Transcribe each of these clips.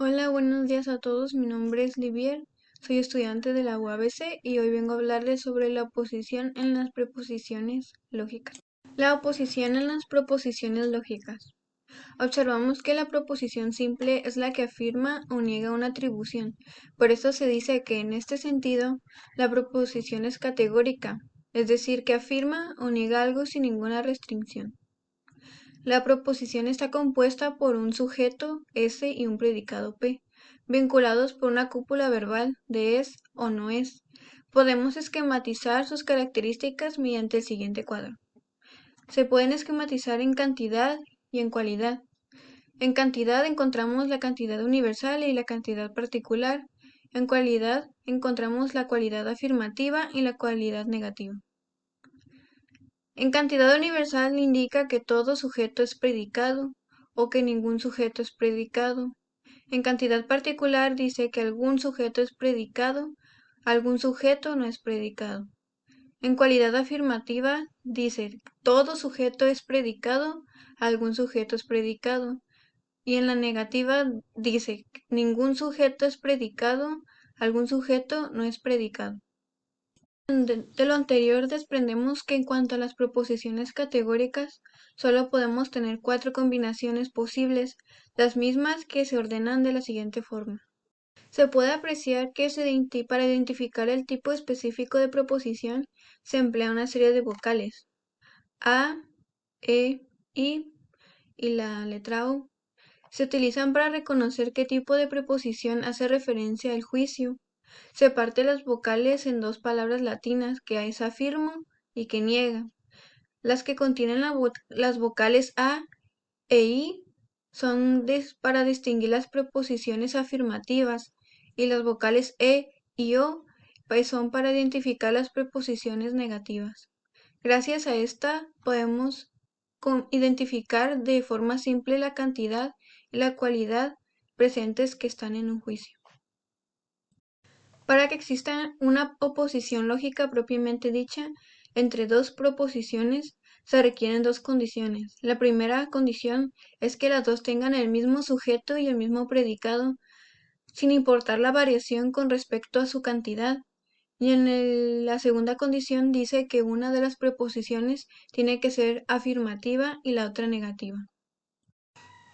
Hola, buenos días a todos. Mi nombre es Livier, soy estudiante de la UABC y hoy vengo a hablarles sobre la oposición en las preposiciones lógicas. La oposición en las proposiciones lógicas. Observamos que la proposición simple es la que afirma o niega una atribución. Por eso se dice que en este sentido la proposición es categórica, es decir, que afirma o niega algo sin ninguna restricción. La proposición está compuesta por un sujeto S y un predicado P, vinculados por una cópula verbal de es o no es. Podemos esquematizar sus características mediante el siguiente cuadro. Se pueden esquematizar en cantidad y en cualidad. En cantidad encontramos la cantidad universal y la cantidad particular. En cualidad encontramos la cualidad afirmativa y la cualidad negativa. En cantidad universal indica que todo sujeto es predicado o que ningún sujeto es predicado. En cantidad particular dice que algún sujeto es predicado, algún sujeto no es predicado. En cualidad afirmativa dice todo sujeto es predicado, algún sujeto es predicado. Y en la negativa dice ningún sujeto es predicado, algún sujeto no es predicado. De lo anterior desprendemos que en cuanto a las proposiciones categóricas, solo podemos tener 4 combinaciones posibles, las mismas que se ordenan de la siguiente forma. Se puede apreciar que para identificar el tipo específico de proposición se emplea una serie de vocales A, E, I y la letra O. Se utilizan para reconocer qué tipo de preposición hace referencia al juicio. Se parte las vocales en dos palabras latinas, que es afirmo y que niega. Las que contienen las vocales A e I son para distinguir las preposiciones afirmativas y las vocales E y O pues son para identificar las preposiciones negativas. Gracias a esta podemos identificar de forma simple la cantidad y la cualidad presentes que están en un juicio. Para que exista una oposición lógica propiamente dicha entre dos proposiciones, se requieren dos condiciones. La primera condición es que las dos tengan el mismo sujeto y el mismo predicado, sin importar la variación con respecto a su cantidad. Y la segunda condición dice que una de las preposiciones tiene que ser afirmativa y la otra negativa.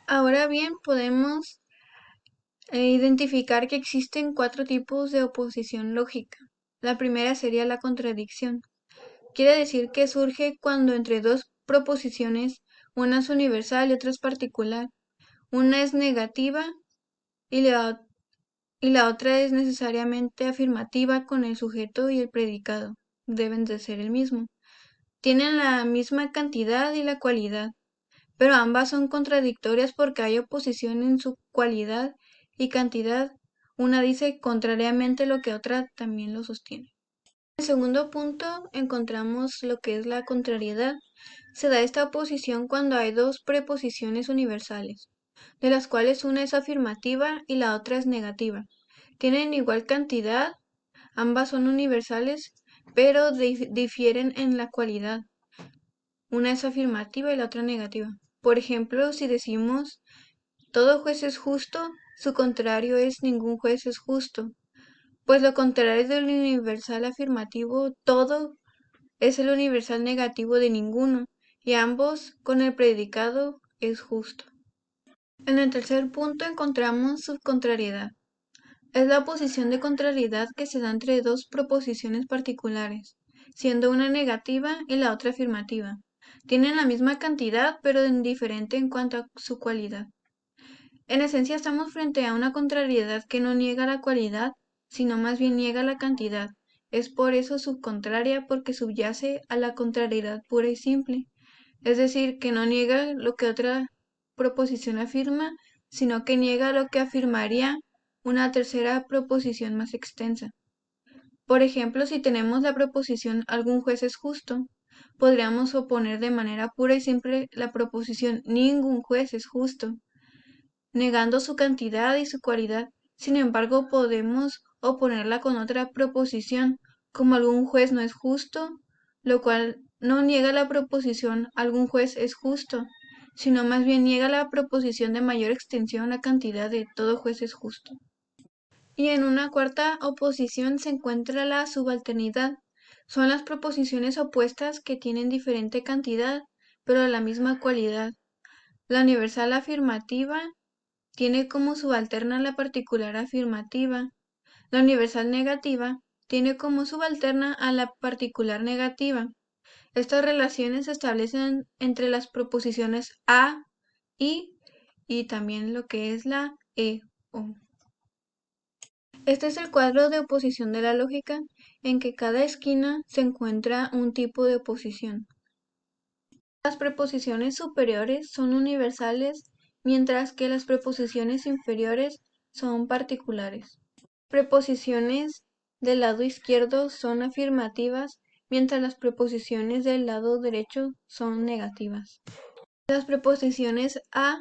Ahora bien, podemos identificar que existen 4 tipos de oposición lógica. La primera sería la contradicción. Quiere decir que surge cuando entre dos proposiciones, una es universal y otra es particular. Una es negativa y la otra es necesariamente afirmativa con el sujeto y el predicado. Deben de ser el mismo. Tienen la misma cantidad y la cualidad, pero ambas son contradictorias porque hay oposición en su cualidad y cantidad. Una dice contrariamente lo que otra también lo sostiene. En el segundo punto encontramos lo que es la contrariedad. Se da esta oposición cuando hay dos preposiciones universales, de las cuales una es afirmativa y la otra es negativa. Tienen igual cantidad, ambas son universales, pero difieren en la cualidad. Una es afirmativa y la otra negativa. Por ejemplo, si decimos todo juez es justo, su contrario es ningún juez es justo. Pues lo contrario del universal afirmativo, todo es el universal negativo de ninguno, y ambos con el predicado es justo. En el tercer punto encontramos su contrariedad. Es la oposición de contrariedad que se da entre dos proposiciones particulares, siendo una negativa y la otra afirmativa. Tienen la misma cantidad, pero diferente en cuanto a su cualidad. En esencia estamos frente a una contrariedad que no niega la cualidad, sino más bien niega la cantidad. Es por eso subcontraria porque subyace a la contrariedad pura y simple. Es decir, que no niega lo que otra proposición afirma, sino que niega lo que afirmaría una tercera proposición más extensa. Por ejemplo, si tenemos la proposición algún juez es justo, podríamos oponer de manera pura y simple la proposición ningún juez es justo, negando su cantidad y su cualidad. Sin embargo, podemos oponerla con otra proposición, como algún juez no es justo, lo cual no niega la proposición algún juez es justo, sino más bien niega la proposición de mayor extensión a cantidad de todo juez es justo. Y en una cuarta oposición se encuentra la subalternidad. Son las proposiciones opuestas que tienen diferente cantidad, pero la misma cualidad. La universal afirmativa tiene como subalterna la particular afirmativa. La universal negativa tiene como subalterna a la particular negativa. Estas relaciones se establecen entre las proposiciones a, y también lo que es la o. Este es el cuadro de oposición de la lógica, en que cada esquina se encuentra un tipo de oposición. Las preposiciones superiores son universales, mientras que las preposiciones inferiores son particulares. Preposiciones del lado izquierdo son afirmativas, mientras las preposiciones del lado derecho son negativas. Las preposiciones a,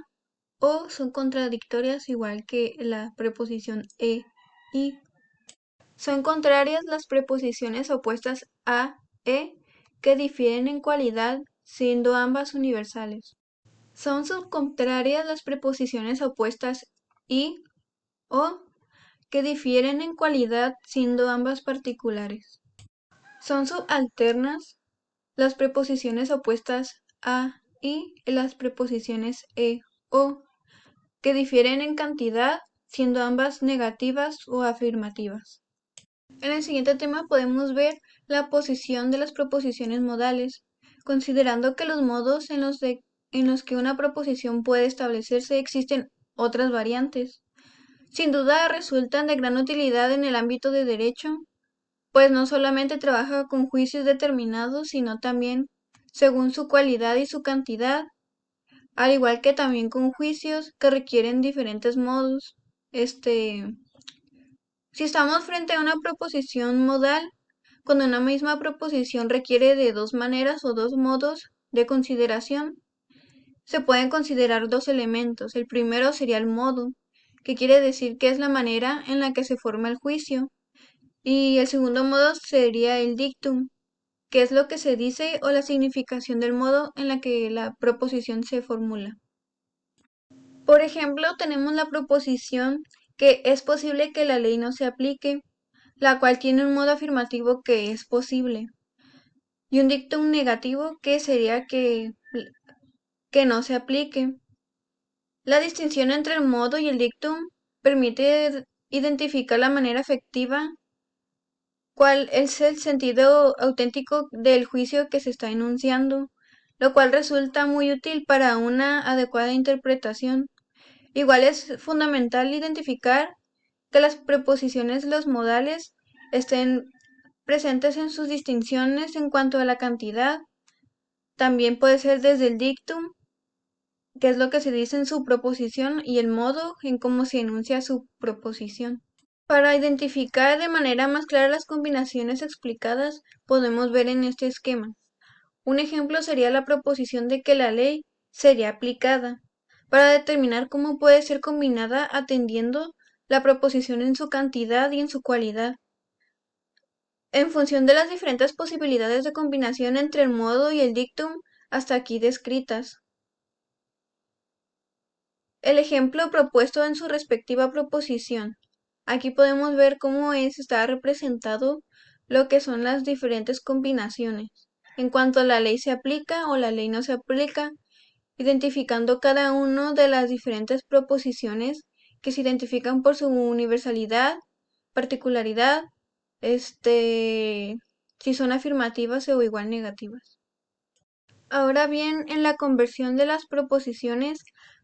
o son contradictorias, igual que la preposición y. Son contrarias las preposiciones opuestas a, que difieren en cualidad, siendo ambas universales. Son subcontrarias las preposiciones opuestas y, o, que difieren en cualidad, siendo ambas particulares. Son subalternas las preposiciones opuestas a y las preposiciones o, que difieren en cantidad, siendo ambas negativas o afirmativas. En el siguiente tema podemos ver la posición de las proposiciones modales, considerando que los modos en los que una proposición puede establecerse existen otras variantes. Sin duda resultan de gran utilidad en el ámbito de derecho, pues no solamente trabaja con juicios determinados, sino también según su cualidad y su cantidad, al igual que también con juicios que requieren diferentes modos. Si estamos frente a una proposición modal, cuando una misma proposición requiere de dos maneras o dos modos de consideración, se pueden considerar dos elementos. El primero sería el modo, que quiere decir que es la manera en la que se forma el juicio, y el segundo modo sería el dictum, que es lo que se dice o la significación del modo en la que la proposición se formula. Por ejemplo, tenemos la proposición que es posible que la ley no se aplique, la cual tiene un modo afirmativo que es posible, y un dictum negativo que sería que no se aplique. La distinción entre el modo y el dictum permite identificar la manera efectiva, cuál es el sentido auténtico del juicio que se está enunciando, lo cual resulta muy útil para una adecuada interpretación. Igual es fundamental identificar que las preposiciones, los modales, estén presentes en sus distinciones en cuanto a la cantidad. También puede ser desde el dictum, que es lo que se dice en su proposición, y el modo en cómo se enuncia su proposición. Para identificar de manera más clara las combinaciones explicadas, podemos ver en este esquema. Un ejemplo sería la proposición de que la ley sería aplicada, para determinar cómo puede ser combinada atendiendo la proposición en su cantidad y en su cualidad, en función de las diferentes posibilidades de combinación entre el modo y el dictum hasta aquí descritas. El ejemplo propuesto en su respectiva proposición. Aquí podemos ver cómo está representado lo que son las diferentes combinaciones, en cuanto la ley se aplica o la ley no se aplica, identificando cada una de las diferentes proposiciones que se identifican por su universalidad, particularidad, si son afirmativas o igual negativas. Ahora bien, en la conversión de las proposiciones,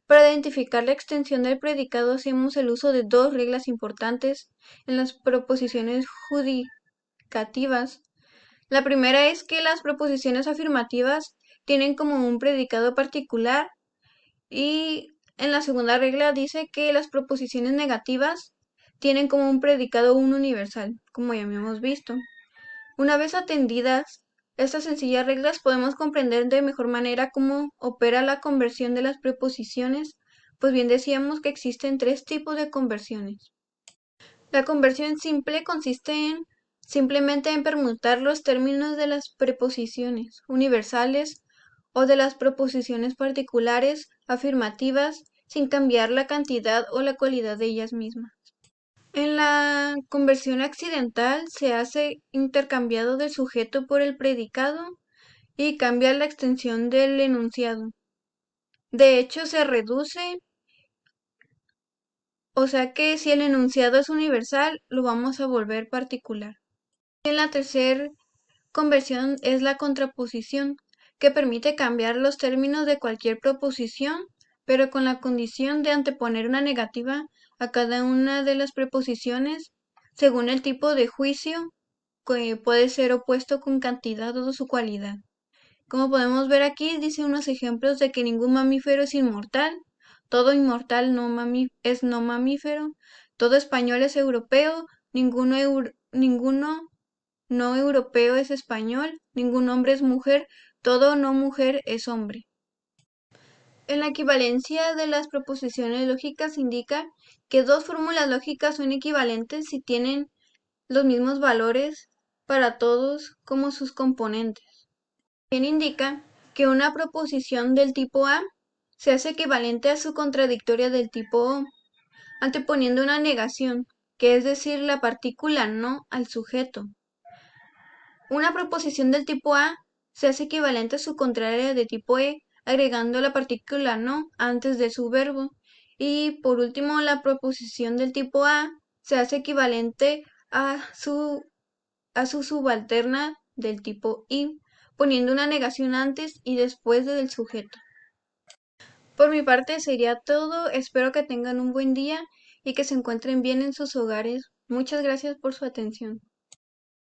para identificar la extensión del predicado hacemos el uso de dos reglas importantes en las proposiciones judicativas. La primera es que las proposiciones afirmativas tienen como un predicado particular, y en la segunda regla dice que las proposiciones negativas tienen como un predicado un universal, como ya hemos visto. Una vez atendidas estas sencillas reglas, podemos comprender de mejor manera cómo opera la conversión de las preposiciones, pues bien decíamos que existen tres tipos de conversiones. La conversión simple consiste simplemente en permutar los términos de las preposiciones universales o de las proposiciones particulares afirmativas sin cambiar la cantidad o la cualidad de ellas mismas. En la conversión accidental se hace intercambiado del sujeto por el predicado y cambia la extensión del enunciado. De hecho, se reduce, o sea que si el enunciado es universal, lo vamos a volver particular. En la tercera conversión es la contraposición, que permite cambiar los términos de cualquier proposición, pero con la condición de anteponer una negativa a cada una de las preposiciones según el tipo de juicio, que puede ser opuesto con cantidad o su cualidad. Como podemos ver aquí, dice unos ejemplos de que ningún mamífero es inmortal, todo inmortal es no mamífero, todo español es europeo, ninguno no europeo es español, ningún hombre es mujer, todo no mujer es hombre. En la equivalencia de las proposiciones lógicas indica que dos fórmulas lógicas son equivalentes si tienen los mismos valores para todos como sus componentes. También indica que una proposición del tipo A se hace equivalente a su contradictoria del tipo O, anteponiendo una negación, que es decir, la partícula no al sujeto. Una proposición del tipo A se hace equivalente a su contraria de tipo E, agregando la partícula no antes de su verbo. Y por último, la proposición del tipo A se hace equivalente a su subalterna del tipo I, poniendo una negación antes y después del sujeto. Por mi parte sería todo, espero que tengan un buen día y que se encuentren bien en sus hogares. Muchas gracias por su atención.